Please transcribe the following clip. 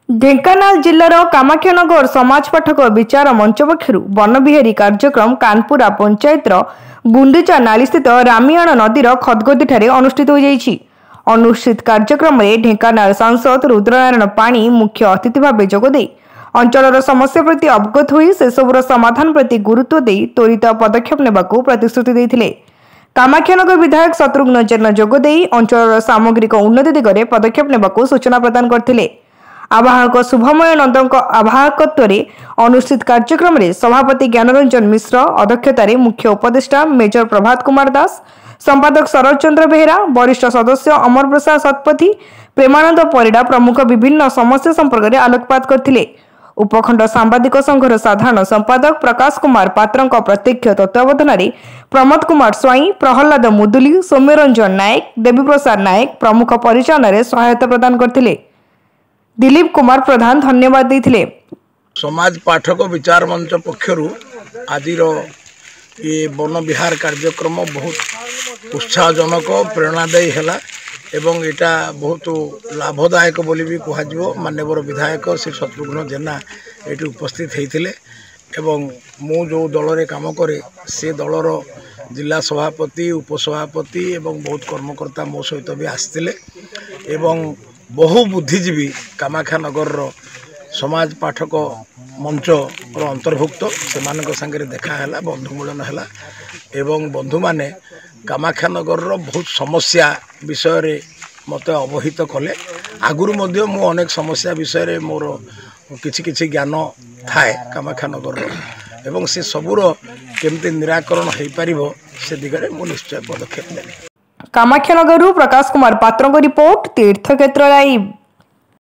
ढेंकानाल जिल्लार कामाख्यानगर समाज पाठक विचार मंच पक्षर वनविहारी कार्यक्रम कानपुरा पंचायतर गुंडीचा नाली स्थित रामियाण नदीर खदगदी अनुष्ठित हो जाइछि। अनुष्ठित कार्यक्रम में ढेंकानाल सांसद रुद्रनारायण पाणी मुख्य अतिथि भाव जोगदे अंचल समस्या प्रति अवगत होई सेसबुर समाधान प्रति गुरुत्व दे त्वरित पदक्षेप नेबाकू प्रतिश्रुति देथिले। कामाख्यानगर विधायक शत्रुघ्न जेन जोगदे अंचल सामग्रिक उन्नति दिगरे पदक्षेप नेबाकू सूचना प्रदान करथिले। आवाहक शुभमय नंदक आवाहकत्व अनुष्ठित कार्यक्रम में सभापति ज्ञानरंजन मिश्र अध्यक्षतार मुख्य उपदेष्टा मेजर प्रभात कुमार दास, संपादक शरद चंद्र बेहेरा, वरिष्ठ सदस्य अमर प्रसाद शतपथी, प्रेमानंद परिडा प्रमुख विभिन्न समस्या संपर्क में आलोकपात करथिले। उपखंड सांबादिक संघर साधारण संपादक प्रकाश कुमार पात्र प्रत्यक्ष तत्वावधान प्रमोद कुमार स्वाई, प्रहलाद मुदुली, सौम्यरंजन नायक, देवीप्रसाद नायक प्रमुख परिचालन में सहायता प्रदान करथिले। दिलीप कुमार प्रधान धन्यवाद देथिले। समाज पाठक विचार मंच पक्षर आज ये वन विहार कार्यक्रम बहुत उत्साहजनक प्रेरणादायी है एवं एटा बहुत लाभदायक बोली भी कहुव। माननीय विधायक श्री शत्रुघ्न जेना ये उपस्थित होते एवं मु जो दल में काम करे से दलर जिला सभापति उपसभापति एवं बहुत कर्मकर्ता मो सहित भी आसते एवं बहु बुद्धिजीवी कामाख्यानगर समाज पाठक मंच अंतर्भुक्त से सांगे देखाला बंधु मिलन है एवं बंधु माने कामाख्यानगर बहुत समस्या विषय मत अवहित कले। आगुरी मध्य मु अनेक समस्या विषय मोर किछि ज्ञान थाए कामाख्यानगर एवं से सबूर केमती निराकरण हो पारिबो से दिगरे मु निश्चय पदक्षेप नेबी। कामाख्यानगर प्रकाश कुमार पात्र रिपोर्ट तीर्थक्षेत्र लाइव।